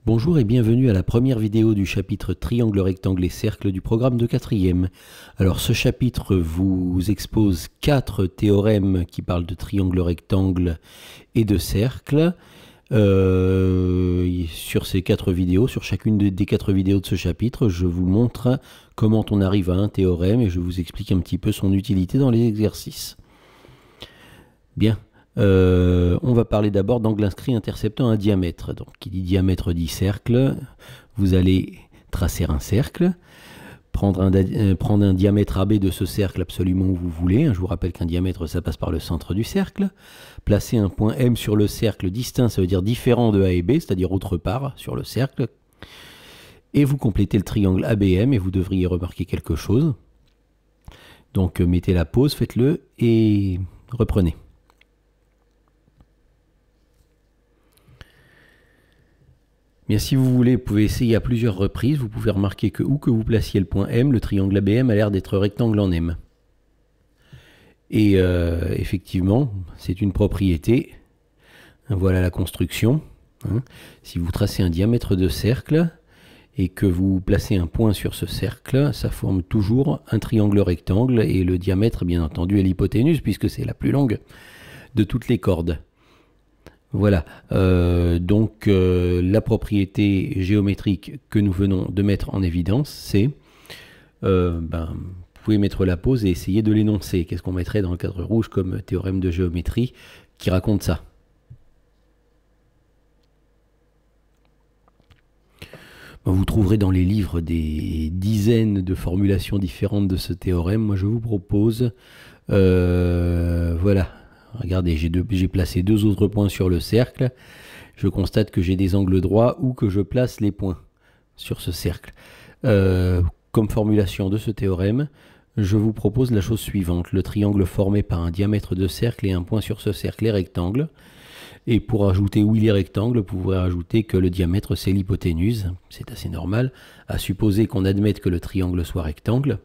Bonjour et bienvenue à la première vidéo du chapitre Triangle, rectangle et cercle du programme de 4e. Alors ce chapitre vous expose 4 théorèmes qui parlent de triangle, rectangle et de cercle. Sur ces 4 vidéos, sur chacune des 4 vidéos de ce chapitre, je vous montre comment on arrive à un théorème et je vous explique un petit peu son utilité dans les exercices. Bien. On va parler d'abord d'angle inscrit interceptant un diamètre. Donc, qui dit diamètre dit cercle. Vous allez tracer un cercle, prendre un diamètre AB de ce cercle absolument où vous voulez. Je vous rappelle qu'un diamètre, ça passe par le centre du cercle. Placer un point M sur le cercle distinct, ça veut dire différent de A et B, c'est-à-dire autre part sur le cercle. Et vous complétez le triangle ABM et vous devriez remarquer quelque chose. Donc, mettez la pause, faites-le et reprenez. Bien, si vous voulez, vous pouvez essayer à plusieurs reprises. Vous pouvez remarquer que où que vous placiez le point M, le triangle ABM a l'air d'être rectangle en M. Et effectivement, c'est une propriété. Voilà la construction. Si vous tracez un diamètre de cercle et que vous placez un point sur ce cercle, ça forme toujours un triangle rectangle. Et le diamètre, bien entendu, est l'hypoténuse puisque c'est la plus longue de toutes les cordes. Voilà, donc la propriété géométrique que nous venons de mettre en évidence, c'est, vous pouvez mettre la pause et essayer de l'énoncer. Qu'est-ce qu'on mettrait dans le cadre rouge comme théorème de géométrie qui raconte ça? Vous trouverez dans les livres des dizaines de formulations différentes de ce théorème. Moi, je vous propose, voilà. Regardez, j'ai placé 2 autres points sur le cercle. Je constate que j'ai des angles droits où que je place les points sur ce cercle. Comme formulation de ce théorème, je vous propose la chose suivante. Le triangle formé par un diamètre de cercle et un point sur ce cercle est rectangle. Et pour ajouter où il est rectangle, vous pouvez ajouter que le diamètre c'est l'hypoténuse. C'est assez normal, à supposer qu'on admette que le triangle soit rectangle.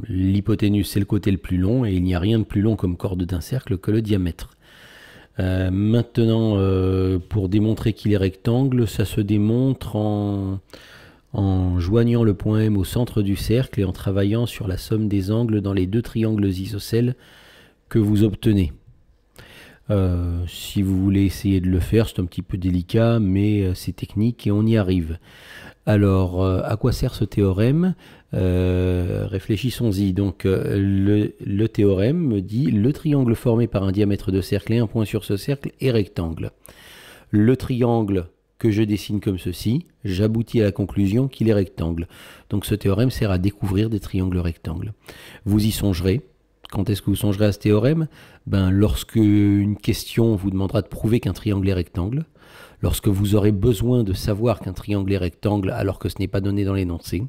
L'hypoténuse c'est le côté le plus long et il n'y a rien de plus long comme corde d'un cercle que le diamètre. Maintenant, pour démontrer qu'il est rectangle, ça se démontre en joignant le point M au centre du cercle et en travaillant sur la somme des angles dans les 2 triangles isocèles que vous obtenez. Si vous voulez essayer de le faire, c'est un petit peu délicat, mais c'est technique et on y arrive. Alors, à quoi sert ce théorème? Réfléchissons-y. Donc, le théorème me dit le triangle formé par un diamètre de cercle et un point sur ce cercle est rectangle. Le triangle que je dessine comme ceci, j'aboutis à la conclusion qu'il est rectangle. Donc, ce théorème sert à découvrir des triangles rectangles. Vous y songerez. Quand est-ce que vous songerez à ce théorème? Lorsque une question vous demandera de prouver qu'un triangle est rectangle. Lorsque vous aurez besoin de savoir qu'un triangle est rectangle alors que ce n'est pas donné dans l'énoncé,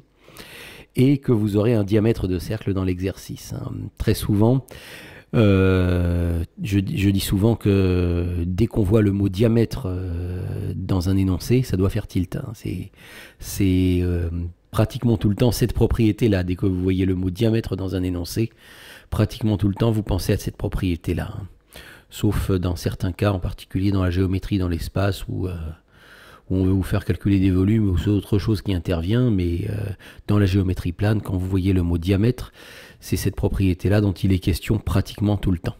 et que vous aurez un diamètre de cercle dans l'exercice. Très souvent, je dis souvent que dès qu'on voit le mot diamètre dans un énoncé, ça doit faire tilt. C'est pratiquement tout le temps cette propriété-là. Dès que vous voyez le mot diamètre dans un énoncé, pratiquement tout le temps, vous pensez à cette propriété-là. Sauf dans certains cas, en particulier dans la géométrie dans l'espace, où on veut vous faire calculer des volumes ou c'est autre chose qui intervient, mais dans la géométrie plane, quand vous voyez le mot diamètre, c'est cette propriété-là dont il est question pratiquement tout le temps.